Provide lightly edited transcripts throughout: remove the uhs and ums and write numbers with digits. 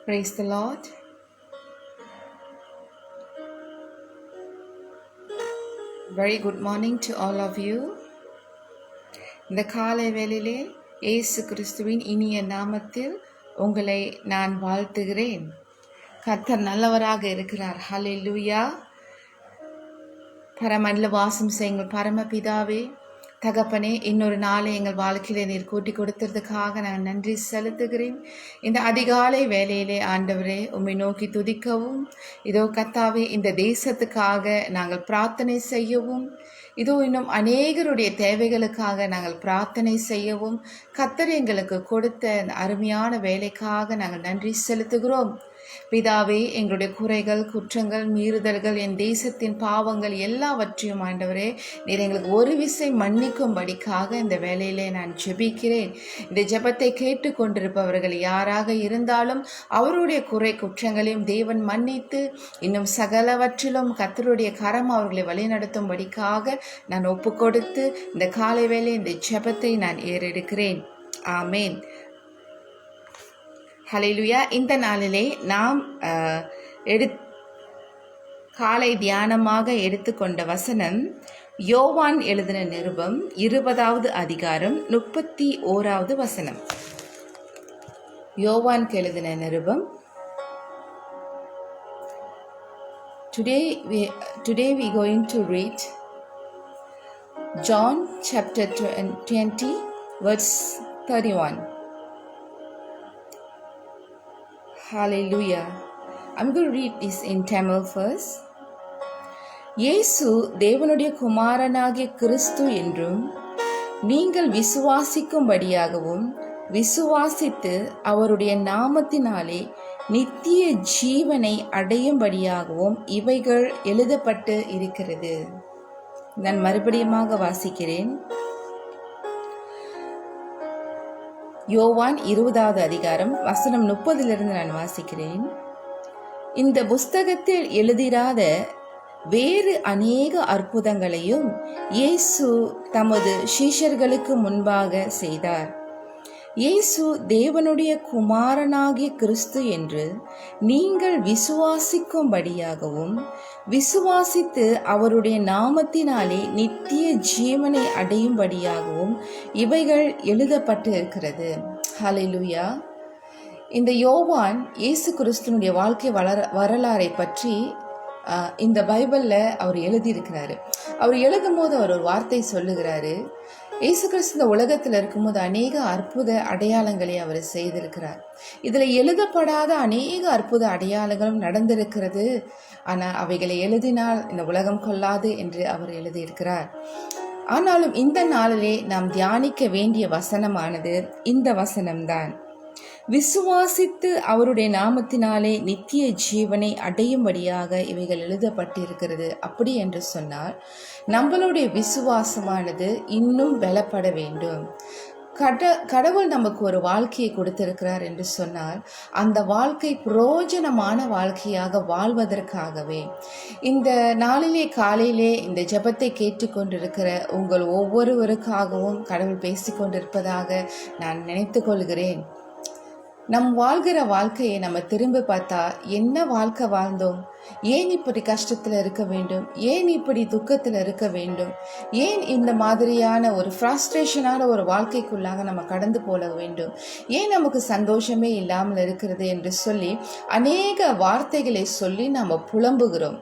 Praise the Lord. Very good morning to all of you. இந்த காலை வேளையிலே இயேசு கிறிஸ்துவின் இனிய நாமத்தில் உங்களை நான் வாழ்த்துகிறேன். கர்த்தர் நல்லவராக இருக்கிறார். ஹல்லேலூயா. பரமண்டல வாசம் செய்யுங்கள் பரமபிதாவே, தகப்பனே, இன்னொரு நாளை எங்கள் வாழ்க்கையிலே நீர் கூட்டி கொடுத்ததுக்காக நான் நன்றி செலுத்துகிறேன். இந்த அதிகாலை வேளையிலே ஆண்டவரே உம்மை நோக்கி துதிக்கவும், இதோ கர்த்தாவே இந்த தேசத்துக்காக நாங்கள் பிரார்த்தனை செய்யவும், இதோ இன்னும் அநேகருடைய தேவைகளுக்காக நாங்கள் பிரார்த்தனை செய்யவும் கர்த்தர் எங்களுக்கு கொடுத்த அந்த அருமையான வேலைக்காக நாங்கள் நன்றி செலுத்துகிறோம். பிதாவே, எங்களுடைய குறைகள், குற்றங்கள், மீறுதல்கள், என் தேசத்தின் பாவங்கள் எல்லாவற்றையும் ஆண்டவரே நீர் எங்களுக்கு ஒரு விசை மன்னிக்கும்படிக்காக இந்த வேலையிலே நான் ஜெபிக்கிறேன். இந்த ஜெபத்தை கேட்டு கொண்டிருப்பவர்கள் யாராக இருந்தாலும் அவருடைய குறை குற்றங்களையும் தேவன் மன்னித்து இன்னும் சகலவற்றிலும் கர்த்தருடைய கரம் அவர்களை வழிநடத்தும்படிக்காக நான் ஒப்பு கொடுத்து இந்த காலை வேளை இந்த ஜெபத்தை நான் ஏறெடுக்கிறேன். ஆமேன். ஹல்லேலூயா. இந்த நாளிலே நாம் காலை தியானமாக எடுத்துக்கொண்ட வசனம் யோவான் எழுதின நிருபம் 20வது அதிகாரம் 31வது வசனம். யோவான் எழுதின நிருபம். Today we going to read John chapter 20 verse 31. Hallelujah. I'm going to read this in Tamil first. இயேசு தேவனுடைய குமாரனாகிய கிறிஸ்து என்றும் நீங்கள் விசுவாசிக்கும்படியாகவும் விசுவாசித்து அவருடைய நாமத்தினாலே நித்திய ஜீவனை அடையும்படியாகவும் இவைகள் எழுதப்பட்டு இருக்கிறது. நான் மறுபடியுமாக வாசிக்கிறேன். யோவான் 20வது அதிகாரம் வசனம் 30 நான் வாசிக்கிறேன். இந்த புஸ்தகத்தில் எழுதிராத வேறு அநேக அற்புதங்களையும் இயேசு தமது சீஷர்களுக்கு முன்பாக செய்தார். இயேசு தேவனுடைய குமாரனாகிய கிறிஸ்து என்று நீங்கள் விசுவாசிக்கும்படியாகவும் விசுவாசித்து அவருடைய நாமத்தினாலே நித்திய ஜீவனை அடையும்படியாகவும் இவைகள் எழுதப்பட்டு இருக்கிறது. ஹல்லேலூயா. இந்த யோவான் இயேசு கிறிஸ்துனுடைய வாழ்க்கை வரலாறை பற்றி இந்த பைபிளில் அவர் எழுதியிருக்கிறாரு. அவர் எழுதும் போது அவர் ஒரு வார்த்தை சொல்லுகிறாரு. இயேசு கிறிஸ்து இந்த உலகத்தில் இருக்கும்போது அநேக அற்புத அடையாளங்களை அவர் செய்திருக்கிறார். இதில் எழுதப்படாத அநேக அற்புத அடையாளங்களும் நடந்திருக்கிறது. ஆனால் அவைகளை எழுதினால் இந்த உலகம் கொள்ளாது என்று அவர் எழுதியிருக்கிறார். ஆனாலும் இந்த நாளிலே நாம் தியானிக்க வேண்டிய வசனமானது இந்த வசனம்தான். விசுவாசித்து அவருடைய நாமத்தினாலே நித்திய ஜீவனை அடையும்படியாக இவைகள் எழுதப்பட்டிருக்கிறது. அப்படி என்று சொன்னால் நம்மளுடைய விசுவாசமானது இன்னும் பலப்பட வேண்டும். கடவுள் நமக்கு ஒரு வாழ்க்கையை கொடுத்திருக்கிறார் என்று சொன்னால் அந்த வாழ்க்கை பிரயோஜனமான வாழ்க்கையாக வாழ்வதற்காகவே இந்த நாளிலே காலையிலே இந்த ஜெபத்தை கேட்டுக்கொண்டிருக்கிற உங்கள் ஒவ்வொருவருக்காகவும் கடவுள் பேசிக்கொண்டிருப்பதாக நான் நினைத்து கொள்கிறேன். நம் வாழ்கிற வாழ்க்கையை நம்ம திரும்பி பார்த்தா என்ன வாழ்க்கை வாழ்ந்தோம்? ஏன் இப்படி கஷ்டத்தில் இருக்க வேண்டும்? ஏன் இப்படி துக்கத்தில் இருக்க வேண்டும்? ஏன் இந்த மாதிரியான ஒரு ஃப்ரஸ்ட்ரேஷனான ஒரு வாழ்க்கைக்குள்ளாக நம்ம கடந்து போக வேண்டும்? ஏன் நமக்கு சந்தோஷமே இல்லாமல் இருக்கிறது என்று சொல்லி அநேக வார்த்தைகளை சொல்லி நாம் புலம்புகிறோம்.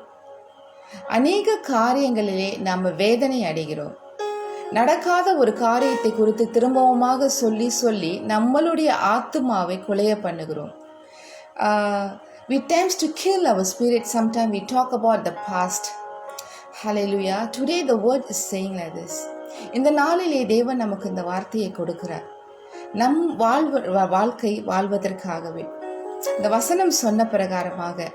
அநேக காரியங்களிலே நாம் வேதனை அடைகிறோம். நடக்காத ஒரு காரியத்தை குறித்து திரும்பவுமாக சொல்லி சொல்லி நம்மளுடைய ஆத்துமாவை கொலைய பண்ணுகிறோம். We tend to kill our spirit. Sometimes we talk about the past. Hallelujah. Today the word is saying like this. இந்த நாளிலே தேவன் நமக்கு இந்த வார்த்தையை கொடுக்கிறார். நம் வாழ்க்கை வாழ்வதற்காகவே இந்த வசனம் சொன்ன பிரகாரமாக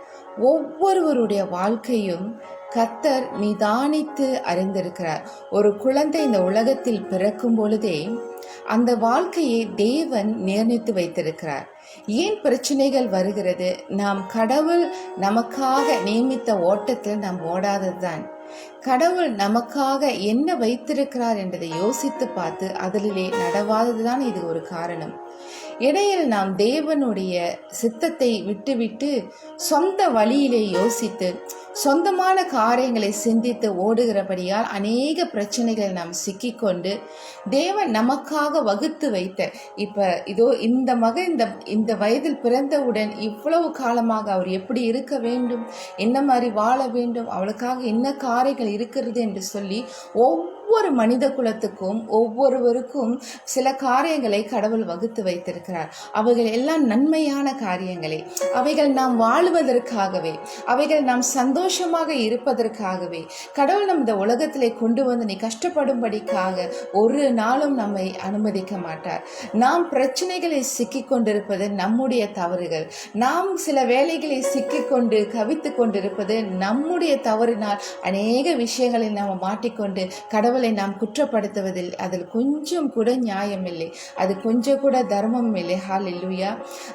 ஒவ்வொருவருடைய வாழ்க்கையும் கர்த்தர் நிதானித்து அறிந்திருக்கிறார். ஒரு குழந்தை இந்த உலகத்தில் பிறக்கும் பொழுதே அந்த வாழ்க்கையை தேவன் நிர்ணயித்து வைத்திருக்கிறார். ஏன் பிரச்சனைகள் வருகிறது? நாம் கடவுள் நமக்காக நியமித்த ஓட்டத்தில் நாம் ஓடாததுதான். கடவுள் நமக்காக என்ன வைத்திருக்கிறார் என்பதை யோசித்து பார்த்து அதிலே நடவாததுதான் இது ஒரு காரணம். இடையில் நாம் தேவனுடைய சித்தத்தை விட்டுவிட்டு சொந்த வழியிலே யோசித்து சொந்தமான காரியங்களை சிந்தித்து ஓடுகிறபடியால் அநேக பிரச்சனைகளை நாம் சிக்கிக்கொண்டு தேவன் நமக்காக வகுத்து வைத்த இதோ இந்த மகன் இந்த வயதில் பிறந்தவுடன் இவ்வளவு காலமாக அவர் எப்படி இருக்க வேண்டும், என்ன மாதிரி வாழ வேண்டும், அவளுக்காக என்ன காரியங்கள் இருக்கிறது என்று சொல்லி ஒவ்வொரு மனித குலத்துக்கும் ஒவ்வொருவருக்கும் சில காரியங்களை கடவுள் வகுத்து வைத்திருக்கிறார். அவைகள் எல்லாம் நன்மையான காரியங்களே. அவைகள் நாம் வாழுவதற்காகவே, அவைகள் நாம் சந்தோஷமாக இருப்பதற்காகவே கடவுள் நம் இந்த உலகத்திலே கொண்டு வந்து நீ கஷ்டப்படும்படிக்காக ஒரு நாளும் நம்மை அனுமதிக்க மாட்டார். நாம் பிரச்சனைகளை சிக்கி கொண்டிருப்பது நம்முடைய தவறுகள். நாம் சில வேலைகளை சிக்கிக்கொண்டு கவித்து கொண்டிருப்பது நம்முடைய தவறினால் அநேக விஷயங்களில் நாம் மாட்டிக்கொண்டு கடவுளை நாம் குற்றப்படுத்துவதில் அதில் கொஞ்சம் கூட நியாயம் இல்லை, அது கொஞ்சம் கூட தர்மம் இல்லை. ஹல்லேலூயா.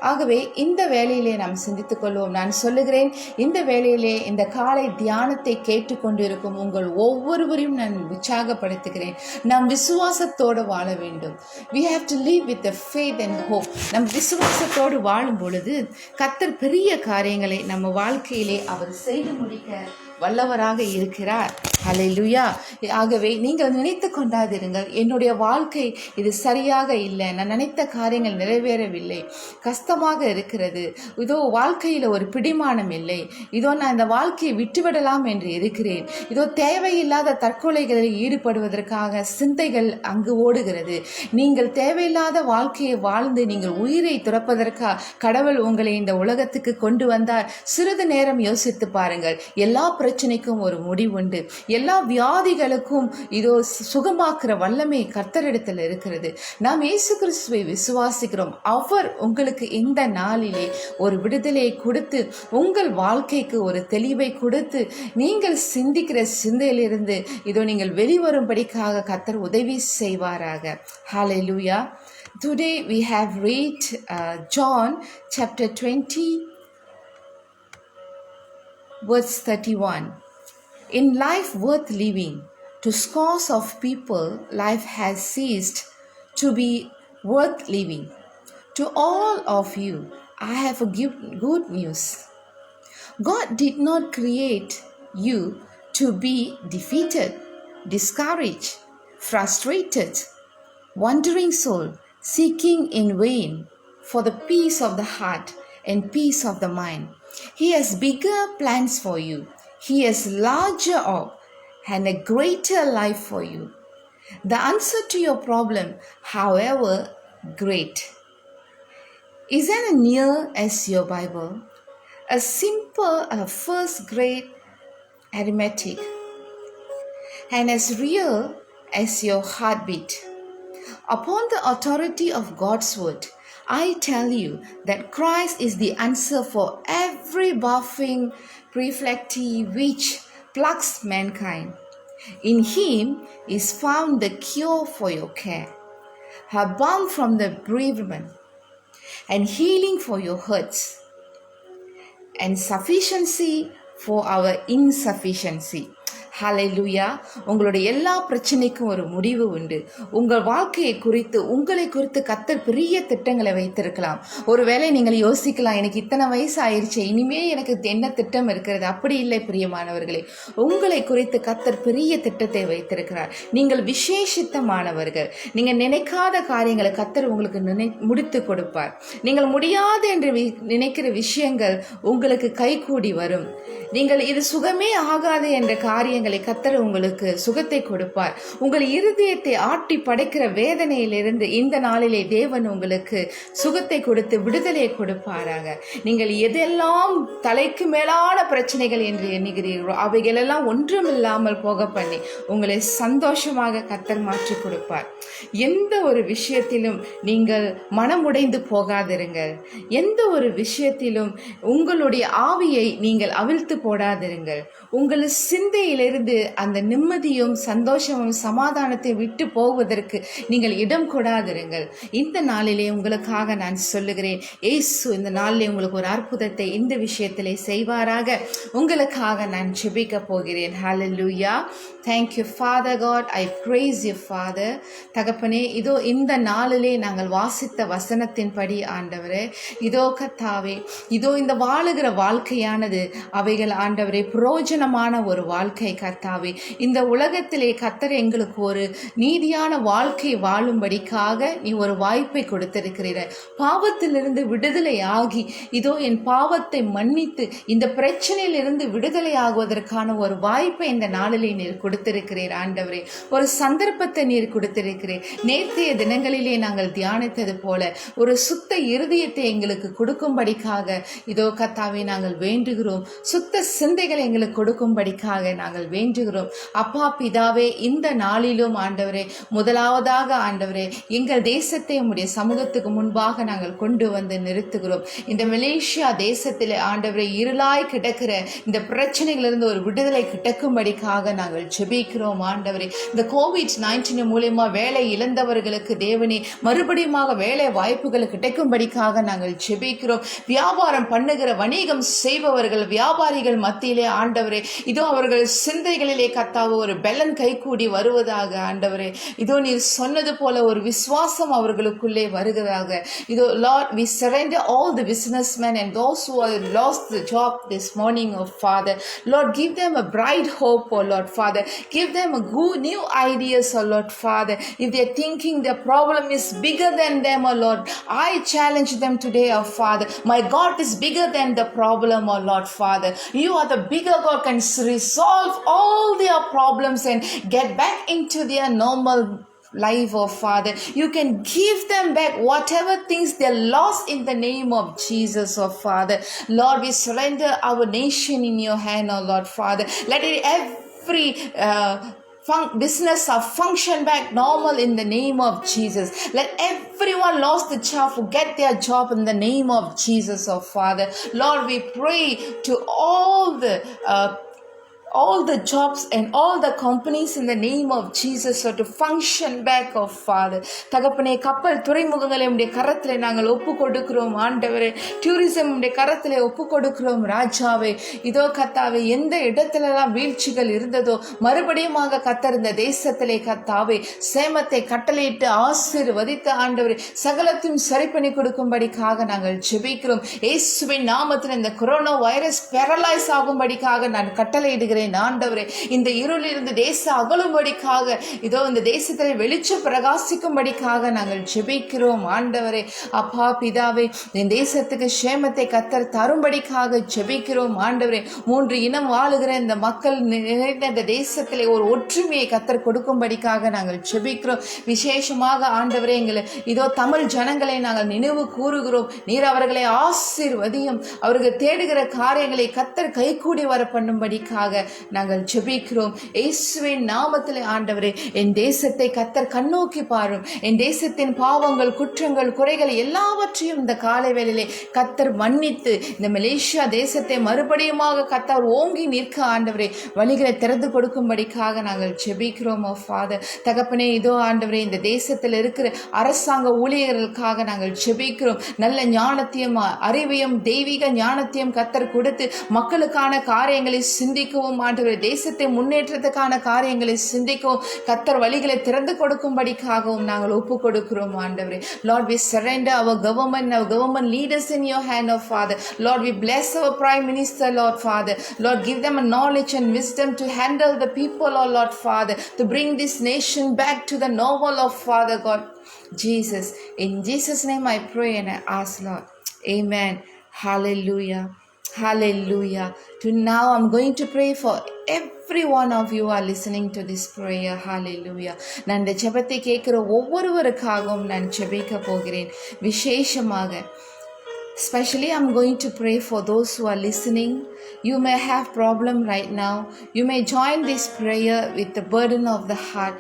ஆகவே இந்த வேளையிலே நாம் சிந்தித்துக் கொள்வோம். நான் சொல்லுகிறேன், இந்த வேளையிலே இந்த காலை தியானத்தை கேட்டுக்கொண்டிருக்கும் உங்கள் ஒவ்வொருவரையும் நான் உற்சாகப்படுத்துகிறேன். நாம் விசுவாசத்தோடு வாழ வேண்டும். We have to live with the faith and hope. நம் விசுவாசத்தோடு வாழும் பொழுது கர்த்தர் பெரிய காரியங்களை நம்ம வாழ்க்கையிலே அவர் செய்து முடிக்க வல்லவராக இருக்கிறார். ஹல்லேலூயா. ஆகவே நீங்கள் நினைத்து கொண்டாதிருங்கள், என்னுடைய வாழ்க்கை இது சரியாக இல்லை, நான் நினைத்த காரியங்கள் நிறைவேறவில்லை, கஷ்டமாக இருக்கிறது, இதோ வாழ்க்கையில் ஒரு பிடிமானம் இல்லை, இதோ நான் இந்த வாழ்க்கையை விட்டுவிடலாம் என்று இருக்கிறேன், இதோ தேவையில்லாத தற்கொலைகளில் ஈடுபடுவதற்காக சிந்தைகள் அங்கு ஓடுகிறது. நீங்கள் தேவையில்லாத வாழ்க்கையை வாழ்ந்து நீங்கள் உயிரை துறப்பதற்காக கடவுள் உங்களை இந்த உலகத்துக்கு கொண்டு வந்தார். சிறிது நேரம் யோசித்து பாருங்கள். எல்லா பிரச்சனைக்கும் ஒரு முடிவுண்டு. எல்லா வியாதிகளுக்கும் இதோ சுகமாக்குற வல்லமை கர்த்தரிடத்தில் இருக்கிறது. நாம் இயேசு கிறிஸ்துவை விசுவாசிக்கிறோம். அவர் உங்களுக்கு இந்த நாளிலே ஒரு விடுதலையை கொடுத்து உங்கள் வாழ்க்கைக்கு ஒரு தெளிவை கொடுத்து நீங்கள் சிந்திக்கிற சிந்தையிலிருந்து இதோ நீங்கள் வெளிவரும்படிக்காக கர்த்தர் உதவி செய்வாராக. ஹல்லேலூயா. Today we have read John chapter 20 verse 31. In life worth living, to scores of people, life has ceased to be worth living. To all of you, I have a good news. God did not create you to be defeated, discouraged, frustrated, wandering soul, seeking in vain for the peace of the heart and peace of the mind. He has bigger plans for you. He has larger hope and a greater life for you. The answer to your problem, however great, is as near as your Bible, a simple first grade arithmetic, and as real as your heartbeat. Upon the authority of God's word, I tell you that Christ is the answer for every buffing reflective which plagues mankind. In him is found the cure for your care, a balm from the bereavement, and healing for your hurts, and sufficiency for our insufficiency. ஹல்லேலூயா. உங்களுடைய எல்லா பிரச்சனைக்கும் ஒரு முடிவு உண்டு. உங்கள் வாழ்க்கையை குறித்து உங்களை குறித்து கர்த்தர் பெரிய திட்டங்களை வைத்திருக்கலாம். ஒருவேளை நீங்கள் யோசிக்கலாம், எனக்கு இத்தனை வயசு ஆயிடுச்சு, இனிமே எனக்கு என்ன திட்டம் இருக்கிறது? அப்படி இல்லை பிரியமானவர்களே. உங்களை குறித்து கர்த்தர் பெரிய திட்டத்தை வைத்திருக்கிறார். நீங்கள் விசேஷித்தமானவர்கள். நீங்கள் நினைக்காத காரியங்களை கர்த்தர் உங்களுக்கு முடித்து கொடுப்பார். நீங்கள் முடியாது என்று நினைக்கிற விஷயங்கள் உங்களுக்கு கைகூடி வரும். நீங்கள் இது சுகமே ஆகாது என்ற காரியங்களை கர்த்தர் உங்களுக்கு சுகத்தை கொடுப்பார். உங்கள் இருதயத்தை ஆட்டி படைக்கிற வேதனையிலிருந்து இந்த நாளிலே தேவன் உங்களுக்கு சுகத்தை கொடுத்து விடுதலையை கொடுப்பாராக. நீங்கள் எதெல்லாம் தலைக்கு மேலான பிரச்சனைகள் என்று எண்ணுகிறீர்களோ அவைகளெல்லாம் ஒன்றுமில்லாமல் போக பண்ணி உங்களை சந்தோஷமாக கர்த்தர் மாற்றி கொடுப்பார். எந்த ஒரு விஷயத்திலும் நீங்கள் மனமுடைந்து போகாதிருங்கள். எந்த ஒரு விஷயத்திலும் உங்களுடைய ஆவியை நீங்கள் அவிழ்த்து போடாதிருங்கள். உங்கள் சிந்தையிலிருந்து இருந்து அந்த நிம்மதியும் சந்தோஷமும் சமாதானத்தை விட்டு போவதற்கு நீங்கள் இடம் கொடாதிருங்கள். இந்த நாளிலே உங்களுக்காக நான் சொல்லுகிறேன், இயேசு இந்த நாளிலே உங்களுக்கு ஒரு அற்புதத்தை இந்த விஷயத்திலே செய்வாராக. உங்களுக்காக நான் ஜெபிக்க போகிறேன். ஹல்லேலூயா. Thank you, Father God. I praise you, Father. தகப்பனே, இதோ இந்த நாளிலே நாங்கள் வாசித்த வசனத்தின்படி ஆண்டவரே, இதோ கர்த்தாவே, இதோ இந்த வாழுகிற வாழ்க்கையானது அவைகள் ஆண்டவரே பிரயோஜனமான ஒரு வாழ்க்கை கர்த்தாவே. இந்த உலகத்திலே கர்த்தர் எங்களுக்கு ஒரு நீதியான வாழ்க்கை வாழும்படிக்காக நீ ஒரு வாய்ப்பை கொடுத்திருக்கிறீர். பாவத்திலிருந்து விடுதலை ஆகி இதோ என் பாவத்தை மன்னித்து இந்த பிரச்சனையிலிருந்து விடுதலை ஆகுவதற்கான ஒரு வாய்ப்பை இந்த நாளிலே நீர் கொடுத்திருக்கிறீர் ஆண்டவரே. ஒரு சந்தர்ப்பத்தை நீர் கொடுத்திருக்கிறீர். நேற்றைய தினங்களிலே நாங்கள் தியானித்தது போல ஒரு சுத்த இருதயத்தை எங்களுக்கு கொடுக்கும்படிக்காக இதோ கர்த்தாவே நாங்கள் வேண்டுகிறோம். சுத்த சிந்தைகளை எங்களுக்கு கொடுக்கும்படிக்காக நாங்கள் வேண்டுகிறோம். அப்பா பிதாவே, இந்த நாளிலும் ஆண்டவரே முதலாவதாக ஆண்டவரே எங்கள் தேசத்தை உம்முடைய சமூகத்துக்கு முன்பாக நாங்கள் கொண்டு வந்து நிறுத்துகிறோம். இந்த மலேசியா தேசத்திலே ஆண்டவரே இருளாய் கிடக்கிற இந்த பிரச்சனைகளிலிருந்து ஒரு விடுதலை கிடக்கும்படிக்காக நாங்கள் ஜெபிக்கிறோம் ஆண்டவரே. இந்த COVID-19 மூலமா வேலை இழந்தவர்களுக்கு தேவனே மறுபடியும் வேலை வாய்ப்புகள் கிடைக்கும்படிக்காக நாங்கள் ஜெபிக்கிறோம். வியாபாரம் பண்ணுகிற வணிகம் செய்பவர்கள் வியாபாரிகள் மத்தியிலே ஆண்டவரே இதோ அவர்கள் சிந்தைகளிலே கர்த்தாவே ஒரு பெலன் கைகூடி வருவதாக ஆண்டவரே. இதோ நீர் சொன்னது போல ஒரு விசுவாசம் அவர்களுக்குள்ளே வருகிறதாக. இதோ Lord, we surrender all the businessmen and those who have lost the job this morning, oh Father. Lord, give them a bright hope, oh Lord Father. Give them a good new ideas, oh Lord Father. If they're thinking their problem is bigger than them, oh Lord, I challenge them today, oh Father. My God is bigger than the problem, oh Lord Father. You are the bigger God, can resolve all their problems and get back into their normal life, oh Father. You can give them back whatever things they lost in the name of Jesus, oh Father. Lord, we surrender our nation in your hand, oh Lord Father. Let it every business function back normal in the name of Jesus. Let everyone lost the job get their job in the name of Jesus, oh Father. Lord, we pray to all the jobs and all the companies in the name of Jesus so to function back, oh Father. தகப்பனே, கப்பல் துறைமுகங்களை உம்முடைய கரத்திலே நாங்கள் ஒப்பு கொடுக்கிறோம் ஆண்டவரே. Tourism உம்முடைய கரத்திலே ஒப்பு கொடுக்கிறோம் ராஜாவே. இதோ கர்த்தாவே, எந்த இடத்திலெல்லாம் வீழ்ச்சிகள் இருந்ததோ மறுபடியும் கர்த்தர் இந்த தேசத்திலே கர்த்தாவே சேமத்தை கட்டளையிட்டு ஆசீர்வதித்த ஆண்டவரே சகலத்தையும் சரி பண்ணி கொடுக்கும்படிக்காக நாங்கள் ஜெபிக்கிறோம். இயேசுவின் நாமத்தில் இந்த கொரோனா வைரஸ் பேரலைஸ் ஆகும்படிக்காக நான் கட்டளையிடுகிறேன் ஆண்டவரே. இந்த இருளிலிருந்து தேசம் அகலும்படிக்காக இதோ இந்த தேசத்தில் வெளிச்சம் பிரகாசிக்கும்படிக்காக நாங்கள் ஜெபிக்கிறோம் ஆண்டவரே. அப்பா பிதாவே, இந்த தேசத்துக்கு சேமத்தை கர்த்தர் தரும்படிக்காக ஜெபிக்கிறோம் ஆண்டவரே. 3 இனம் வாழுகிற இந்த மக்கள் நிறைந்த இந்த தேசத்திலே ஒரு ஒற்றுமையை கர்த்தர் கொடுக்கும்படிக்காக நாங்கள் ஜெபிக்கிறோம். விசேஷமாக ஆண்டவரே எங்களை இதோ தமிழ் ஜனங்களை நாங்கள் நினைவு கூறுகிறோம். நீர் அவர்களை ஆசீர்வதியும். அவர்கள் தேடுகிற காரியங்களை கர்த்தர் கைகூடி வர பண்ணும்படிக்காக நாங்கள் ஜெபிக்கிறோம். இயேசுவின் நாமத்திலே ஆண்டவரே, என் தேசத்தை கர்த்தர் கண்ணோக்கி பாரும். என் தேசத்தின் பாவங்கள் குற்றங்கள் குறைகள் எல்லாவற்றையும் இந்த காலை வேளையிலே கர்த்தர் மன்னித்து இந்த மலேசியா தேசத்தை மறுபடியும் கர்த்தர் ஓங்கி நிற்க ஆண்டவரே வழிகளை திறந்து கொடுக்கும்படிக்காக நாங்கள் ஜெபிக்கிறோம். ஓ ஃபாதர், தகப்பனே, இதோ ஆண்டவரே இந்த தேசத்தில் இருக்கிற அரசாங்க ஊழியர்களுக்காக நாங்கள் ஜெபிக்கிறோம். நல்ல ஞானத்தையும் அறிவையும் தெய்வீக ஞானத்தையும் கர்த்தர் கொடுத்து மக்களுக்கான காரியங்களை சிந்திக்கவும் ஆண்டவரே தேசத்தை முன்னேற்றத்துக்கான காரியங்களை சிந்திக்கவும் கர்த்தர் வழிகளை திறந்து கொடுக்கும்படிக்காகவும் நாங்கள் ஒப்பு கொடுக்கிறோம் ஆண்டவரே. Lord, we surrender our government leaders in your hand, oh Father. Lord, we bless our Prime Minister, Lord Father. Lord, give them a knowledge and wisdom to handle the people, oh Lord Father, to bring this nation back to the normal, oh Father God. Jesus, in Jesus' name I pray and I ask, Lord. Amen. Hallelujah. Hallelujah. To now I'm going to pray for every one of you are listening to this prayer. Hallelujah. நான் இந்த ஜெபத்தை கேட்கிற ஒவ்வொருவருக்காகவும் நான் ஜெபிக்க போகிறேன். விசேஷமாக especially I'm going to pray for those who are listening. You may have problem right now. You may join this prayer with the burden of the heart.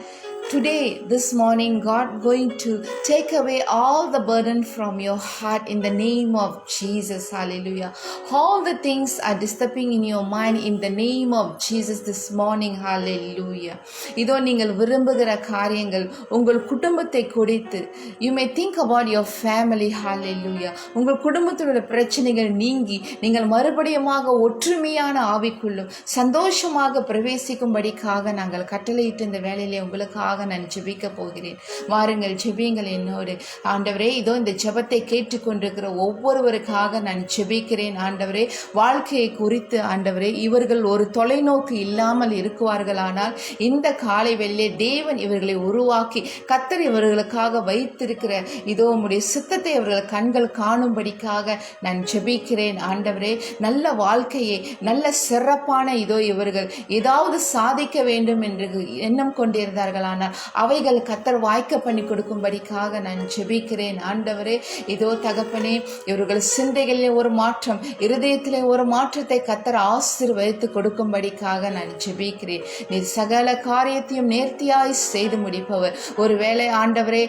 Today, this morning, God going to take away all the burden from your heart in the name of Jesus. Hallelujah. All the things are disturbing in your mind in the name of Jesus this morning. Hallelujah. இதோ நீங்கள் விரும்புகிற காரியங்கள் உங்கள் குடும்பத்தை குறித்து, you may think about your family. Hallelujah. உங்கள் குடும்பத்தோட பிரச்சனைகள் நீங்கி நீங்கள் மறுபடியுமாக ஒற்றுமையான ஆவிக்குள்ளும் சந்தோஷமாக பிரவேசிக்கும்படிக்காக நாங்கள் கட்டளையிட்டு இந்த வேலையிலே உங்களுக்காக நான் ஜெபிக்க போகிறேன். வாருங்கள், ஜெபியுங்கள் என்னோடு. ஆண்டவரே, இதோ இந்த ஜெபத்தை கேட்டுக்கொண்டிருக்கிற ஒவ்வொருவருக்காக நான் ஜெபிக்கிறேன். ஆண்டவரே, வாழ்க்கையை குறித்து ஆண்டவரே, இவர்கள் ஒரு தொலைநோக்கு இல்லாமல் இருக்குவார்களானால் இந்த காலை வேளையிலே தேவன் இவர்களை உருவாக்கி கர்த்தர் இவர்களுக்காக வைத்திருக்கிற இதோ உம்முடைய சித்தத்தை அவர்கள் கண்கள் காணும்படிக்காக நான் ஜெபிக்கிறேன். ஆண்டவரே, நல்ல வாழ்க்கையை, நல்ல சிறப்பான இதோ இவர்கள் ஏதாவது சாதிக்க வேண்டும் என்று எண்ணம் கொண்டிருந்தார்களானால் அவைகள் கர்த்தர் வாய்க்க பண்ணி கொடுக்கும்படிக்காக நான் ஜெபிக்கிறேன். ஆண்டவரே, இதோ தகப்பனே, இவர்கள் சிந்தைகளிலே ஒரு மாற்றம், இருதயத்திலே ஒரு மாற்றத்தை கர்த்தர் ஆசீர்வதித்து கொடுக்கும்படிக்காக நான் ஜெபிக்கிறேன். நீர் சகல காரியத்தையும் நேர்த்தியாய் செய்து முடிப்பவர். ஒருவேளை ஆண்டவரே,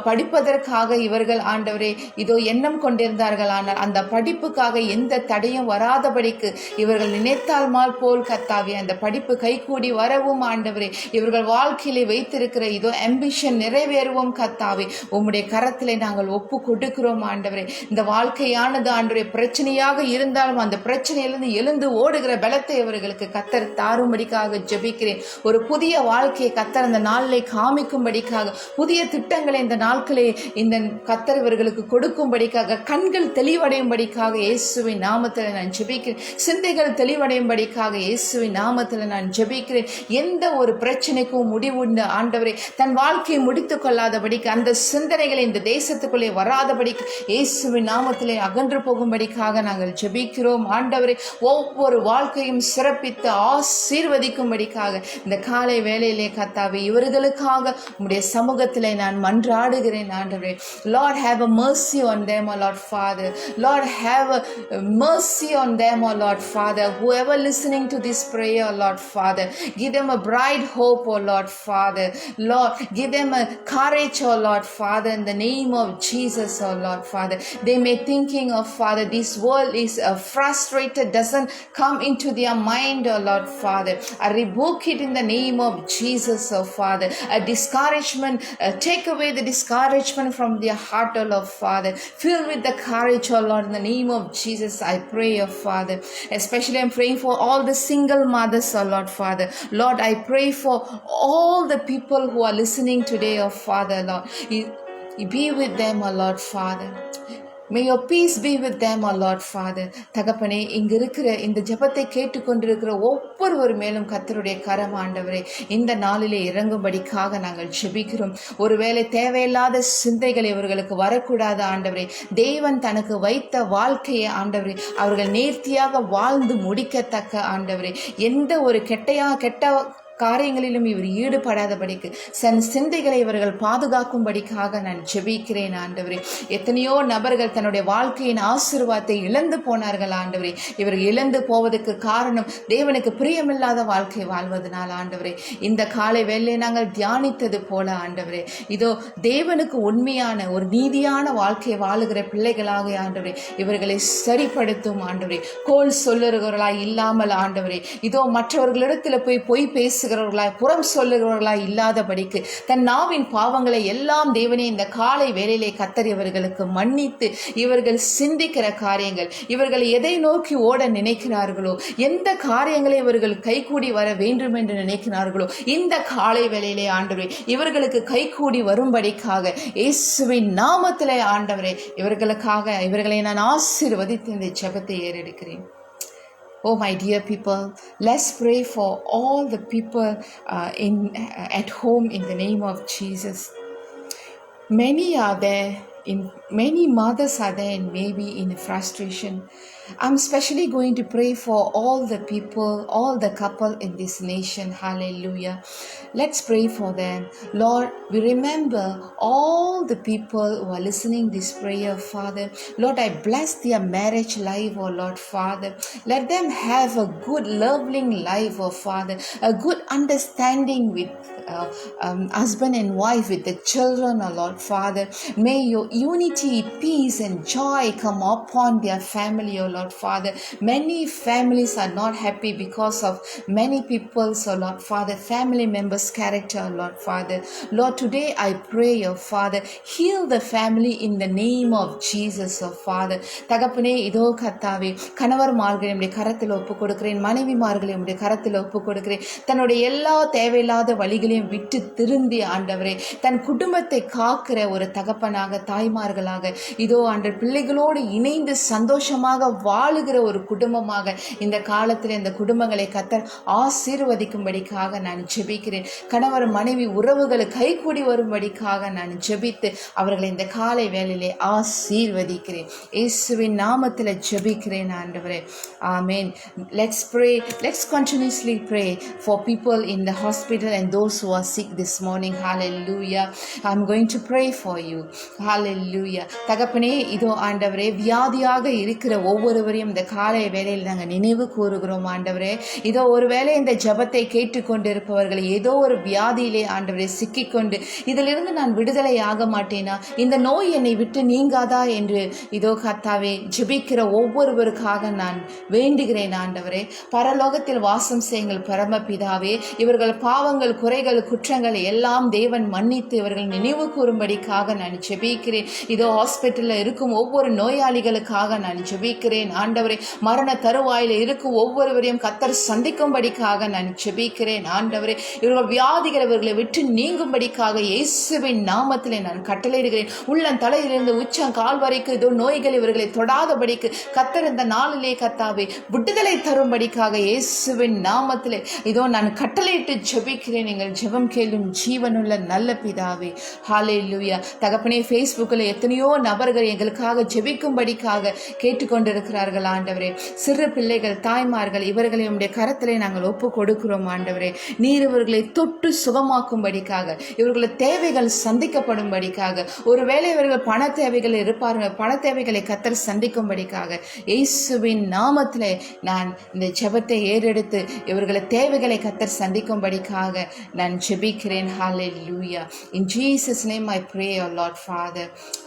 படிப்பதற்காக இவர்கள் ஆண்டவரே இதோ எண்ணம் கொண்டிருந்தார்களானால் அந்த படிப்புக்காக எந்த தடையும் வராதபடிக்கு இவர்கள் நினைத்தால் போல் கர்த்தாவே அந்த படிப்பு கைகூடி வரவும் ஆண்டவரே இவர்கள் வாழ்க்கையிலே வைத்திருக்கிற இதோ அம்பிஷன் நிறைவேறுவோம் கர்த்தாவே. உம்முடைய கரத்திலே நாங்கள் ஒப்பு கொடுக்கிறோம் ஆண்டவரே. இந்த வாழ்க்கையானது ஆண்டவரே பிரச்சனையாக இருந்தாலும் அந்த பிரச்சனையிலிருந்து எழுந்து ஓடுகிற பலத்தை அவர்களுக்கு கர்த்தர் தாரும்படிக்காக ஜெபிக்கிறேன். ஒரு புதிய வாழ்க்கையை கர்த்தர் அந்த நாளிலே காமிக்கும்படிக்காக, புதிய திட்டங்களை இந்த நாட்களே இந்த கர்த்தர் இவர்களுக்கு கொடுக்கும்படிக்காக, கண்கள் தெளிவடையும்படிக்காக இயேசுவின் நாமத்தில் நான் ஜெபிக்கிறேன். சிந்தைகள் தெளிவடையும்படிக்காக இயேசுவின் நாமத்தில் நான் ஜெபிக்கிறேன். எந்த ஒரு பிரச்சனைக்கும் முடிவுண்டு ஆண்டவரே தன் வாழ்க்கையை முடித்துக் கொள்ளாதபடிக்கு, அந்த சிந்தனைகளை இந்த தேசத்துக்குள்ளே வராதபடிக்கு இயேசுவின் நாமத்திலே அகன்று போகும்படிக்காக நாங்கள் ஜெபிக்கிறோம். ஆண்டவரே, ஒவ்வொரு வாழ்க்கையும் சிறப்பித்து ஆசீர்வதிக்கும்படிக்காக இந்த காலை வேளையிலே கர்த்தாவே இவர்களுக்காக உம்முடைய சமூகத்திலே நான் மன்றாடுகிறேன். ஆண்டவரே, Lord, have a mercy on them, O Lord Father. Lord, have a mercy on them, O Lord Father. Whoever listening to this prayer, O Lord Father, give them a bright hope, O Lord Father. Lord, give them a courage, O Lord Father, in the name of Jesus, O Lord Father. They may thinking of Father, this world is frustrated, doesn't come into their mind, O Lord Father. I rebuke it in the name of Jesus, O Father. A discouragement, take away the discouragement from their heart, O Lord Father. Fill with the courage, O Lord, in the name of Jesus. I pray, O Father. Especially I'm praying for all the single mothers, O Lord Father. Lord, I pray for all the people who are listening today, O Father, Lord. You be with them, O Lord Father. May your peace be with them, O Lord Father. தகப்பனே, இங்கு இருக்கிற இந்த ஜெபத்தை கேட்டுக்கொண்டிருக்கிற ஒவ்வொருவர் மேலும் கர்த்தருடைய கரம் ஆண்டவரே இந்த நாளிலே இறங்கும்படிக்காக நாங்கள் ஜெபிக்கிறோம். ஒருவேளை தேவையில்லாத சிந்தைகள் இவர்களுக்கு வரக்கூடாது ஆண்டவரே. தேவன் தனக்கு வைத்த வாழ்க்கையை ஆண்டவரே அவர்கள் நேர்த்தியாக வாழ்ந்து முடிக்கத்தக்க ஆண்டவரே எந்த ஒரு கெட்ட காரியங்களிலும் இவர் ஈடுபடாதபடிக்கு சிந்தைகளை இவர்கள் பாதுகாக்கும்படிக்காக நான் ஜெபிக்கிறேன் ஆண்டவரே. எத்தனையோ நபர்கள் தன்னுடைய வாழ்க்கையின் ஆசீர்வாதத்தை இழந்து போனார்கள் ஆண்டவரே. இவர்கள் இழந்து போவதற்கு காரணம் தேவனுக்கு பிரியமில்லாத வாழ்க்கை வாழ்வதனால் ஆண்டவரே. இந்த காலை வேளையிலே நாங்கள் தியானித்தது போல ஆண்டவரே இதோ தேவனுக்கு உண்மையான ஒரு நீதியான வாழ்க்கை வாழுகிற பிள்ளைகளாக ஆண்டவரே இவர்களை சரிப்படுத்தும் ஆண்டவரே. கோல் சொல்லுகிறவர்களாய் இல்லாமல் ஆண்டவரே இதோ மற்றவர்களிடத்தில் போய் பொய் பேச புறம் சொல்லுகிறவர்களாய் இல்லாதபடிக்கு தன் நாவின் பாவங்களை எல்லாம் தேவனே இந்த காலை வேளையிலே கர்த்தர் இவர்களுக்கு மன்னித்து இவர்கள் சிந்திக்கிற காரியங்கள், இவர்கள் எதை நோக்கி ஓட நினைக்கிறார்களோ, எந்த காரியங்களை இவர்கள் கைகூடி வர வேண்டும் என்று நினைக்கிறார்களோ இந்த காலை வேளையிலே ஆண்டவரே இவர்களுக்கு கைகூடி வரும்படிக்காக இயேசுவின் நாமத்திலே ஆண்டவரே இவர்களை நான் ஆசீர்வதித்து இந்த ஜெபத்தை ஏறெடுக்கிறேன். Oh, my dear people, let's pray for all the people at home in the name of Jesus. Many are there, many mothers are there and maybe in frustration. I'm especially going to pray for all the people, all the couple in this nation. Hallelujah. Let's pray for them. Lord, we remember all the people who are listening this prayer, Father. Lord, I bless their marriage life, oh Lord, Father. Let them have a good, loving life, oh Father. A good understanding with husband and wife, with the children, oh Lord Father. May your unity, peace and joy come upon their family, oh Lord Father. Many families are not happy because of many people's, oh Lord Father, family members' character, oh Lord Father. Lord, today I pray, oh Father, heal the family in the name of Jesus, oh Father. தகப்பனே, இதோ கர்த்தாவே, கணவர்மார்களை உம்முடைய கரத்தில் ஒப்பு கொடுக்கிறேன், மனைவிமார்களை உம்முடைய கரத்தில் ஒப்பு கொடுக்கிறேன். தன்னுடைய எல்லா தேவையில்லாத வழிகளையும் விட்டு திருந்தி ஆண்டவரே, தன் குடும்பத்தை காக்கிற ஒரு தகப்பனாக, தாய்மார்களாக, இதோ ஆண்டவர் பிள்ளைகளோடு இணைந்து சந்தோஷமாக வாழுகிற ஒரு குடும்பமாக இந்த காலத்தில் இந்த குடும்பங்களை கர்த்தர் ஆசீர்வதிக்கும்படிக்காக நான் ஜெபிக்கிறேன். கணவர் மனைவி உறவுகளை கைகூடி வரும்படிக்காக நான் ஜெபித்து அவர்களை இந்த காலை வேளையிலே ஆசீர்வதிக்கிறேன். இயேசுவின் நாமத்தில் ஜெபிக்கிறேன் ஆண்டவரே. ஆமென். Let's pray. Let's continuously pray for people in the hospital and those who are sick this morning. Hallelujah. I'm going to pray for you. Hallelujah. தகப்பனே, இதோ ஆண்டவரே, வியாதியாக இருக்கிற ஒவ்வொருவரையும் இந்த காலை வேளையில் நாங்கள் நினைவு கூறுகிறோம் ஆண்டவரே. இதோ ஒருவேளை இந்த ஜெபத்தை கேட்டுக்கொண்டிருப்பவர்கள் ஏதோ ஒரு வியாதியிலே ஆண்டவரே சிக்கிக்கொண்டு இதிலிருந்து நான் விடுதலை ஆக மாட்டேனா, இந்த நோய் என்னை விட்டு நீங்காதா என்று இதோ கர்த்தாவே ஜெபிக்கிற ஒவ்வொருவருக்காக நான் வேண்டுகிறேன் ஆண்டவரே. பரலோகத்தில் வாசம் செய்யுங்கள் பரமபிதாவே. இவர்கள் பாவங்கள், குறைகள், குற்றங்கள் எல்லாம் தேவன் மன்னித்து இவர்கள் நினைவு கூறும்படிக்காக நான் ஜெபிக்கிறேன். இதோ ஹாஸ்பிட்டலில் இருக்கும் ஒவ்வொரு நோயாளிகளுக்காக நான் ஜெபிக்கிறேன் ஆண்டவரே. மரண தருவாயில் இருக்கும் ஒவ்வொருவரையும் கர்த்தர் சந்திக்கும்படிக்காக நான் ஜெபிக்கிறேன் ஆண்டவரே. இவர்கள் வியாதிகள் இவர்களை விட்டு நீங்கும்படிக்காக இயேசுவின் நாமத்திலே நான் கட்டளையிடுகிறேன். உள்ளம் தலையிலிருந்து உச்சம் கால் வரைக்கும் இதோ நோய்கள் இவர்களை தொடாதபடிக்கு கர்த்தர் இந்த நாளிலே கர்த்தாவே விடுதலை தரும்படிக்காக இயேசுவின் நாமத்திலே இதோ நான் கட்டளையிட்டு ஜெபிக்கிறேன். எங்கள் ஜெபம் கேளும் ஜீவனுள்ள நல்ல பிதாவே. ஹல்லேலூயா. தகப்பனே, ஃபேஸ்புக்கில் எத்தனையோ நபர்கள் எங்களுக்காக ஜெபிக்கும்படிக்காக கேட்டுக்கொண்டிருக்கிறார்கள் ஆண்டவரே. சிறு பிள்ளைகள், தாய்மார்கள், இவர்களை உம்முடைய கரத்திலே நாங்கள் ஒப்பு கொடுக்கிறோம் ஆண்டவரே. நீர் இவர்களை தொட்டு சுகமாக்கும்படிக்காக, இவர்கள் தேவைகள் சந்திக்கப்படும்படிக்காக, ஒருவேளை இவர்கள் பண தேவைகள் இருப்பார்கள், பண தேவைகளை கர்த்தர் சந்திக்கும்படிக்காக இயேசுவின் நாமத்திலே நான் இந்த ஜெபத்தை ஏறெடுத்து இவர்களை தேவைகளை கர்த்தர் சந்திக்கும்படிக்காக நான் ஜெபிக்கிறேன். Hallelujah. In Jesus name I pray, oh Lord Father.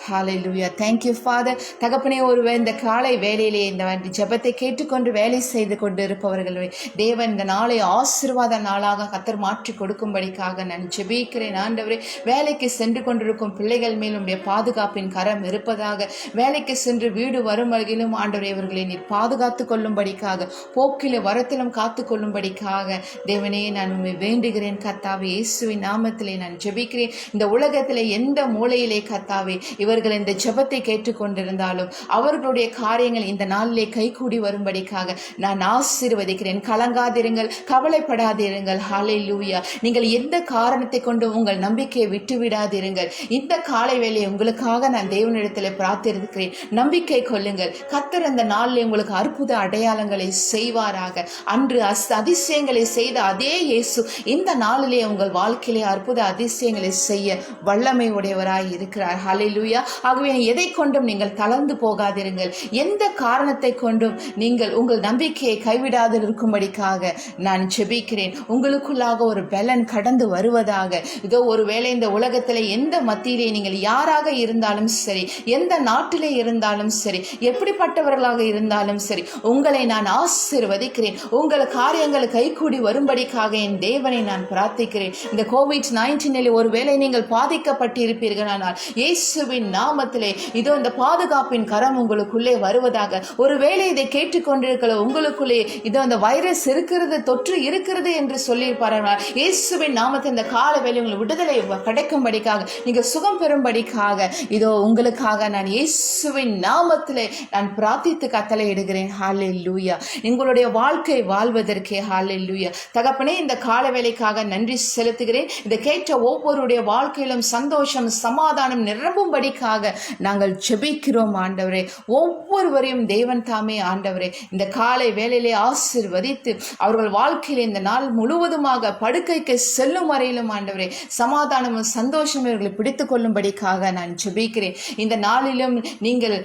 Hallelujah. Thank you Father. தகப்பனே, ஒருவேளை இந்த காலை வேளையிலே இந்த ஜெபத்தை கேட்டுக்கொண்டு வேலை செய்து கொண்டு இருப்பவர்களே, தேவன் இந்த நாளை ஆசீர்வாத நாளாக கர்த்தர் மாற்றி கொடுக்கும்படிக்காக நான் ஜெபிக்கிறேன் ஆண்டவரே. வேலைக்கு சென்று கொண்டிருக்கும் பிள்ளைகள் மேல் உம்முடைய பாதுகாப்பின் கரம் இருப்பதாக, வேலைக்கு சென்று வீடு வரும் வகையிலும் ஆண்டவரே இவர்களை நீர் பாதுகாத்து கொள்ளும்படிக்காக, போக்கில வரத்திலும் காத்து கொள்ளும்படிக்காக தேவனே நான் உம்மை வேண்டுகிறேன் கர்த்தாவே. இயேசுவின் நாமத்திலே நான் ஜெபிக்கிறேன். இந்த உலகத்திலே எந்த மூலையிலே கர்த்தாவே இவர்கள் இந்த ஜெபத்தை கேட்டுக்கொண்டிருந்தாலும் அவர்களுடைய காரியங்கள் இந்த நாளிலே கைகூடி வரும்படிக்காக நான் ஆசீர்வதிக்கிறேன். கலங்காதிருங்கள், கவலைப்படாதிருங்கள். ஹல்லேலூயா. நீங்கள் எந்த காரணத்தை கொண்டு உங்கள் நம்பிக்கையை விட்டுவிடாதிருங்கள். இந்த காலை வேளையை உங்களுக்காக நான் தேவனிடத்தில் பிரார்த்திக்கிறேன். நம்பிக்கை கொள்ளுங்கள். கர்த்தர் அந்த நாளிலே உங்களுக்கு அற்புத அடையாளங்களை செய்வாராக. அன்று அதிசயங்களை செய்த அதே இயேசு இந்த நாளிலே உங்கள் வாழ்க்கையிலே அற்புத அதிசயங்களை செய்ய வல்லமை உடையவராய் இருக்கிறார். ஹல்லேலூயா. ஆகவே எதை கொண்டும் நீங்கள் தளர்ந்து போகாதிருங்கள். எந்த காரணத்தை கொண்டும் நீங்கள் உங்கள் நம்பிக்கையை கைவிடாது இருக்கும்படிக்காக நான் ஜெபிக்கிறேன். உங்களுக்குள்ளாக ஒரு பலன் கடந்து வருவதாக. இதோ ஒருவேளை இந்த உலகத்திலே எந்த மத்தியிலே நீங்கள் யாராக இருந்தாலும் சரி, எந்த நாட்டிலே இருந்தாலும் சரி, எப்படிப்பட்டவர்களாக இருந்தாலும் சரி, உங்களை நான் ஆசீர்வதிக்கிறேன். உங்கள் காரியங்கள் கைகூடி வரும்படிக்காக என் தேவனை நான் பிரார்த்திக்கிறேன். இந்த COVID-19 ஒருவேளை நீங்கள் பாதிக்கப்பட்டிருப்பீர்களானால் இயேசுவின் நாமத்திலே இதோ இந்த பாதுகாப்பின் கரம் உங்களுக்குள்ளே வருவதாக. ஒருவேளை இதை கேட்டுக்கொண்டிருக்கிற உங்களுக்குள்ளே இதோ அந்த வைரஸ் இருக்கிறது, தொற்று இருக்கிறது என்று சொல்லியிருப்பார்கள். இயேசுவின் நாமத்தில் இந்த கால வேளை உங்களுக்கு விடுதலை கிடைக்கும்படிக்காக, நீங்கள் சுகம் பெறும்படிக்காக இதோ உங்களுக்காக நான் இயேசுவின் நாமத்திலே நான் பிரார்த்தித்து கட்டளையிடுகிறேன். ஹல்லேலூயா. உங்களுடைய வாழ்க்கை வாழ்வதற்கே ஹல்லேலூயா. தகப்பனே, இந்த கால வேளைக்காக நன்றி செலுத்துகிறேன். இதை கேட்ட ஒவ்வொருடைய வாழ்க்கையிலும் சந்தோஷம், சமாதானம் நிரம்பும்படிக்காக நாங்கள் ஜெபிக்கிறோம் ஆண்டவரே. ஒவ்வொருவரையும் தேவன் தாமே ஆண்டவரே இந்த காலை வேளையிலே ஆசீர்வதித்து அவர்கள் வாழ்க்கையில இந்த நாள் முழுவதுமாக படுக்கைக்கு செல்லும் வரையிலும் ஆண்டவரே சமாதானமும் சந்தோஷம் இவர்களை பிடித்து கொள்ளும்படிக்காக நான் ஜெபிக்கிறேன். இந்த நாளிலும் நீங்கள்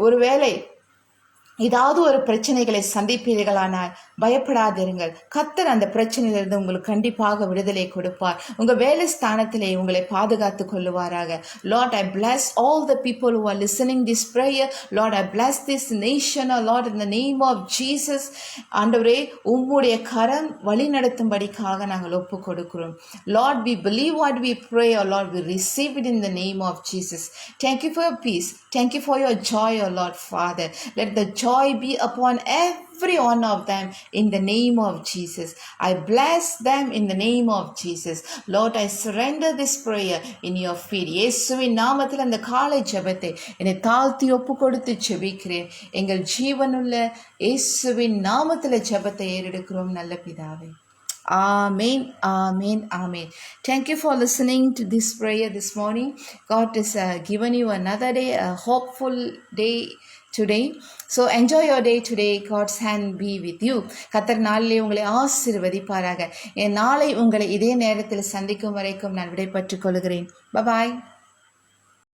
ஒருவேளை ஏதாவது ஒரு பிரச்சனைகளை சந்திப்பீர்களானால் பயப்படாதிருங்கள். கர்த்தர் அந்த பிரச்சனையிலிருந்து உங்களுக்கு கண்டிப்பாக விடுதலை கொடுப்பார். உங்க வேலை ஸ்தானத்திலே உங்களை பாதுகாத்துக் கொள்ளுவாராக. Lord, I bless all the people who are listening this prayer. Lord, I bless this nation, oh Lord, in the name of Jesus. ஆண்டவரே, உம்முடைய கரம் வழி நடத்தும்படிக்காக நாங்கள் ஒப்பு கொடுக்கிறோம். Lord, we believe what we pray, oh Lord, we receive it in the name of Jesus. Thank you for your peace. Thank you for your joy, oh Lord Father. Let the joy be upon every one of them in the name of Jesus. I bless them in the name of Jesus. Lord, I surrender this prayer in your feet. இயேசுவின் நாமத்தில் அந்த காலை ஜெபத்தை என்னை தாழ்த்தி ஒப்பு கொடுத்து ஜெபிக்கிறேன். எங்கள் ஜீவனுள்ள இயேசுவின் நாமத்தில் ஜெபத்தை ஏறெடுக்கிறோம் நல்ல பிதாவே. Amen, amen, amen. Thank you for listening to this prayer this morning. God has given you another day, a hopeful day today. So enjoy your day today. God's hand be with you. கர்த்தர் நாளிலே உங்களை ஆசீர்வதிப்பாராக. நாளை உங்களை இதே நேரத்தில் சந்திக்கும் வரைக்கும் நான் விடைபெற்றுக் கொள்கிறேன். Bye bye.